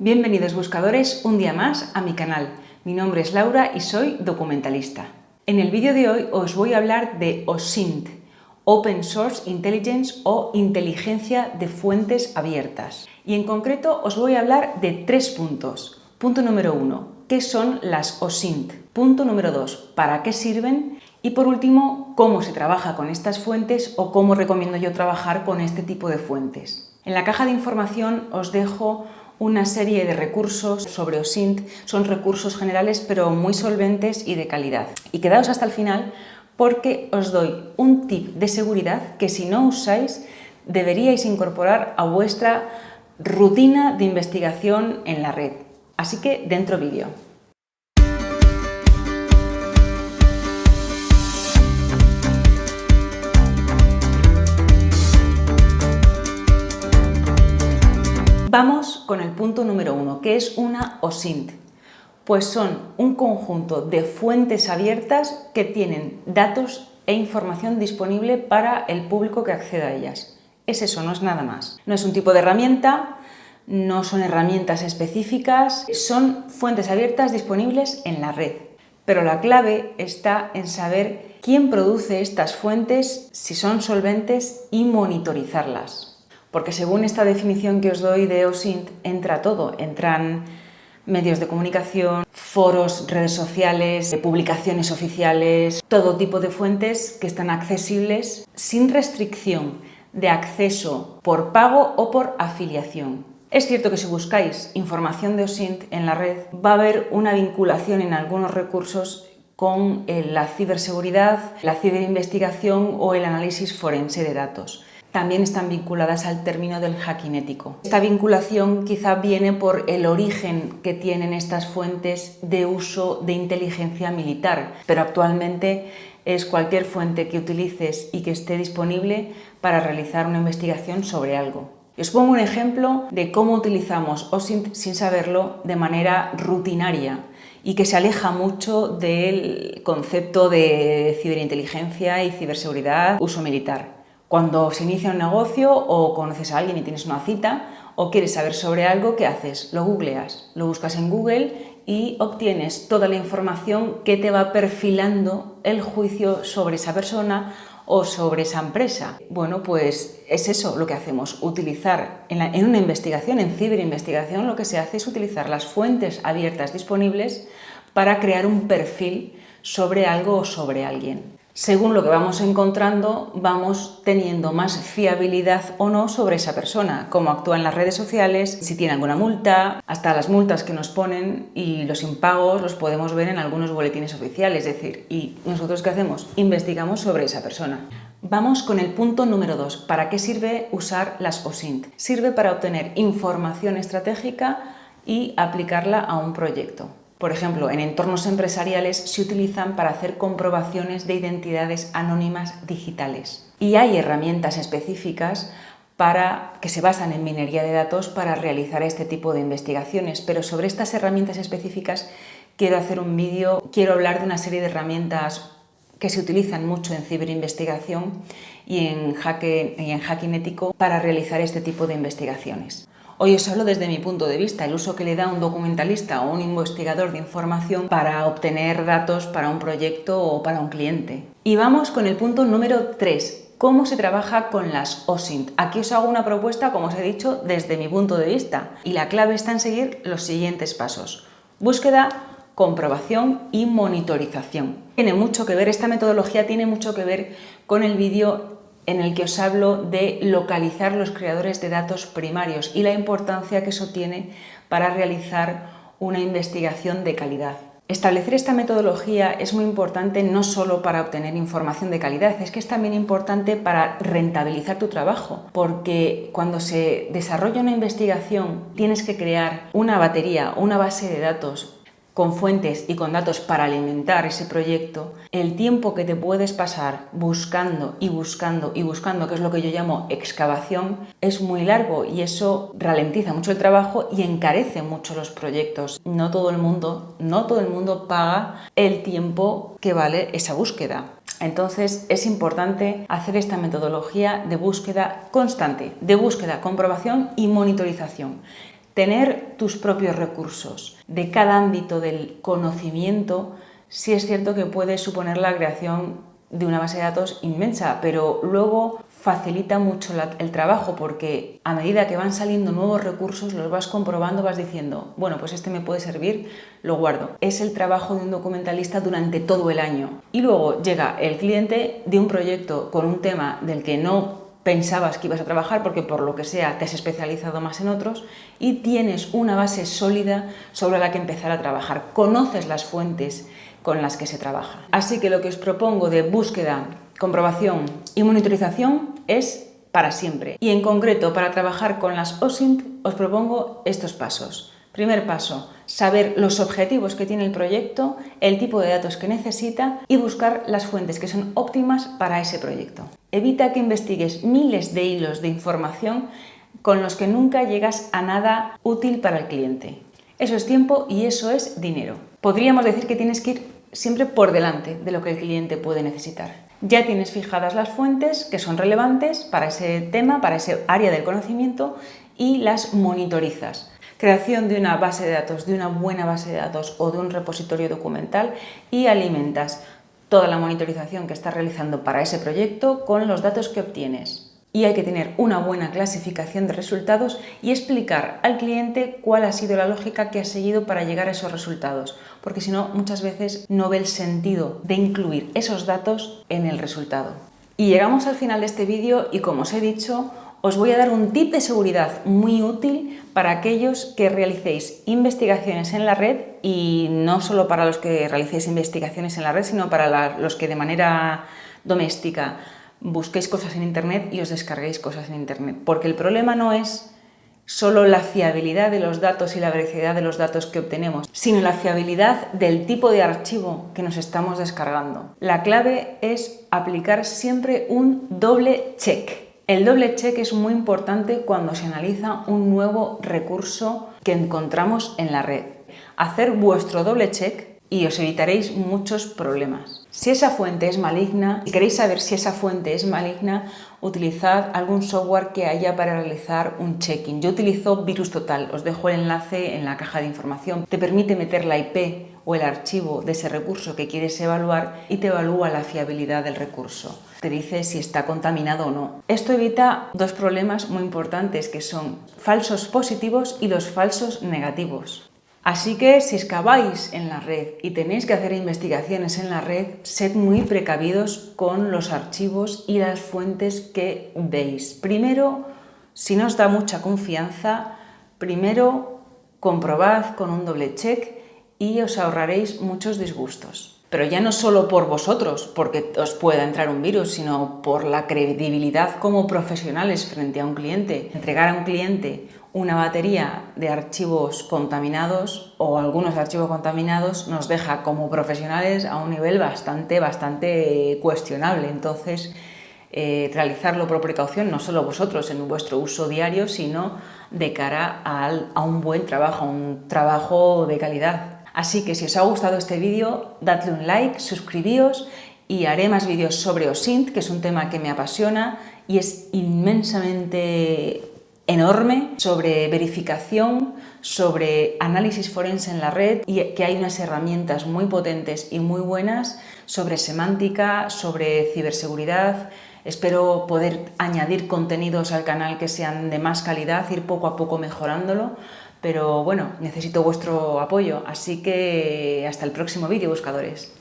Bienvenidos buscadores un día más a mi canal. Mi nombre es Laura y soy documentalista. En el vídeo de hoy os voy a hablar de OSINT, Open Source Intelligence o inteligencia de fuentes abiertas. Y en concreto os voy a hablar de 3 puntos. Punto número 1, ¿qué son las OSINT? Punto número 2, ¿para qué sirven? Y por último, ¿cómo se trabaja con estas fuentes o cómo recomiendo yo trabajar con este tipo de fuentes? En la caja de información os dejo una serie de recursos sobre OSINT. Son recursos generales pero muy solventes y de calidad. Y quedaos hasta el final porque os doy un tip de seguridad que si no usáis deberíais incorporar a vuestra rutina de investigación en la red. Así que dentro vídeo. Vamos con el punto número 1, que es una OSINT. Pues son un conjunto de fuentes abiertas que tienen datos e información disponible para el público que acceda a ellas. Es eso, no es nada más. No es un tipo de herramienta, no son herramientas específicas, son fuentes abiertas disponibles en la red. Pero la clave está en saber quién produce estas fuentes, si son solventes y monitorizarlas. Porque según esta definición que os doy de OSINT, entra todo. Entran medios de comunicación, foros, redes sociales, publicaciones oficiales, todo tipo de fuentes que están accesibles sin restricción de acceso por pago o por afiliación. Es cierto que si buscáis información de OSINT en la red, va a haber una vinculación en algunos recursos con la ciberseguridad, la ciberinvestigación o el análisis forense de datos. También están vinculadas al término del hacking ético. Esta vinculación quizá viene por el origen que tienen estas fuentes de uso de inteligencia militar, pero actualmente es cualquier fuente que utilices y que esté disponible para realizar una investigación sobre algo. Os pongo un ejemplo de cómo utilizamos OSINT sin saberlo de manera rutinaria y que se aleja mucho del concepto de ciberinteligencia y ciberseguridad, uso militar. Cuando se inicia un negocio o conoces a alguien y tienes una cita o quieres saber sobre algo, ¿qué haces? Lo googleas, lo buscas en Google y obtienes toda la información que te va perfilando el juicio sobre esa persona o sobre esa empresa. Bueno, pues es eso lo que hacemos, utilizar en una investigación, en ciberinvestigación, lo que se hace es utilizar las fuentes abiertas disponibles para crear un perfil sobre algo o sobre alguien. Según lo que vamos encontrando, vamos teniendo más fiabilidad o no sobre esa persona, cómo actúa en las redes sociales, si tiene alguna multa, hasta las multas que nos ponen y los impagos los podemos ver en algunos boletines oficiales, es decir, ¿y nosotros qué hacemos? Investigamos sobre esa persona. Vamos con el punto número 2. ¿Para qué sirve usar las OSINT? Sirve para obtener información estratégica y aplicarla a un proyecto. Por ejemplo, en entornos empresariales se utilizan para hacer comprobaciones de identidades anónimas digitales. Y hay herramientas específicas que se basan en minería de datos para realizar este tipo de investigaciones. Pero sobre estas herramientas específicas quiero hacer un vídeo, quiero hablar de una serie de herramientas que se utilizan mucho en ciberinvestigación y en hacking ético para realizar este tipo de investigaciones. Hoy os hablo desde mi punto de vista, el uso que le da un documentalista o un investigador de información para obtener datos para un proyecto o para un cliente. Y vamos con el punto número 3. ¿Cómo se trabaja con las OSINT? Aquí os hago una propuesta, como os he dicho, desde mi punto de vista. Y la clave está en seguir los siguientes pasos. Búsqueda, comprobación y monitorización. Tiene mucho que ver, esta metodología tiene mucho que ver con el vídeo en el que os hablo de localizar los creadores de datos primarios y la importancia que eso tiene para realizar una investigación de calidad. Establecer esta metodología es muy importante no solo para obtener información de calidad, es que es también importante para rentabilizar tu trabajo, porque cuando se desarrolla una investigación tienes que crear una batería, una base de datos con fuentes y con datos para alimentar ese proyecto. El tiempo que te puedes pasar buscando y buscando y buscando, que es lo que yo llamo excavación, es muy largo y eso ralentiza mucho el trabajo y encarece mucho los proyectos. No todo el mundo paga el tiempo que vale esa búsqueda. Entonces es importante hacer esta metodología de búsqueda constante, de búsqueda, comprobación y monitorización. Tener tus propios recursos de cada ámbito del conocimiento, sí es cierto que puede suponer la creación de una base de datos inmensa, pero luego facilita mucho el trabajo, porque a medida que van saliendo nuevos recursos los vas comprobando, vas diciendo, bueno, pues este me puede servir, lo guardo. Es el trabajo de un documentalista durante todo el año. Y luego llega el cliente de un proyecto con un tema del que no pensabas que ibas a trabajar porque por lo que sea te has especializado más en otros y tienes una base sólida sobre la que empezar a trabajar. Conoces las fuentes con las que se trabaja. Así que lo que os propongo de búsqueda, comprobación y monitorización es para siempre. Y en concreto, para trabajar con las OSINT os propongo estos pasos. Primer paso, saber los objetivos que tiene el proyecto, el tipo de datos que necesita y buscar las fuentes que son óptimas para ese proyecto. Evita que investigues miles de hilos de información con los que nunca llegas a nada útil para el cliente. Eso es tiempo y eso es dinero. Podríamos decir que tienes que ir siempre por delante de lo que el cliente puede necesitar. Ya tienes fijadas las fuentes que son relevantes para ese tema, para ese área del conocimiento y las monitorizas. Creación de una base de datos, de una buena base de datos o de un repositorio documental y alimentas toda la monitorización que estás realizando para ese proyecto con los datos que obtienes. Y hay que tener una buena clasificación de resultados y explicar al cliente cuál ha sido la lógica que has seguido para llegar a esos resultados, porque si no, muchas veces no ve el sentido de incluir esos datos en el resultado. Y llegamos al final de este vídeo y, como os he dicho, os voy a dar un tip de seguridad muy útil para aquellos que realicéis investigaciones en la red, y no solo para los que realicéis investigaciones en la red, sino para los que de manera doméstica busquéis cosas en Internet y os descarguéis cosas en Internet. Porque el problema no es solo la fiabilidad de los datos y la veracidad de los datos que obtenemos, sino la fiabilidad del tipo de archivo que nos estamos descargando. La clave es aplicar siempre un doble check. El doble check es muy importante cuando se analiza un nuevo recurso que encontramos en la red. Hacer vuestro doble check y os evitaréis muchos problemas. Si esa fuente es maligna y queréis saber si esa fuente es maligna, utilizad algún software que haya para realizar un checking. Yo utilizo VirusTotal, os dejo el enlace en la caja de información. Te permite meter la IP o el archivo de ese recurso que quieres evaluar y te evalúa la fiabilidad del recurso. Te dice si está contaminado o no. Esto evita dos problemas muy importantes, que son falsos positivos y los falsos negativos. Así que si excaváis en la red y tenéis que hacer investigaciones en la red, sed muy precavidos con los archivos y las fuentes que veis. Primero, si no os da mucha confianza, primero comprobad con un doble check y os ahorraréis muchos disgustos. Pero ya no solo por vosotros, porque os pueda entrar un virus, sino por la credibilidad como profesionales frente a un cliente. Entregar a un cliente una batería de archivos contaminados o algunos archivos contaminados nos deja como profesionales a un nivel bastante cuestionable. Entonces, realizarlo por precaución, no solo vosotros en vuestro uso diario, sino de cara a un buen trabajo, un trabajo de calidad. Así que si os ha gustado este vídeo, dadle un like, suscribíos y haré más vídeos sobre OSINT, que es un tema que me apasiona y es inmensamente enorme, sobre verificación, sobre análisis forense en la red, y que hay unas herramientas muy potentes y muy buenas sobre semántica, sobre ciberseguridad. Espero poder añadir contenidos al canal que sean de más calidad, ir poco a poco mejorándolo, pero bueno, necesito vuestro apoyo, así que hasta el próximo vídeo, buscadores.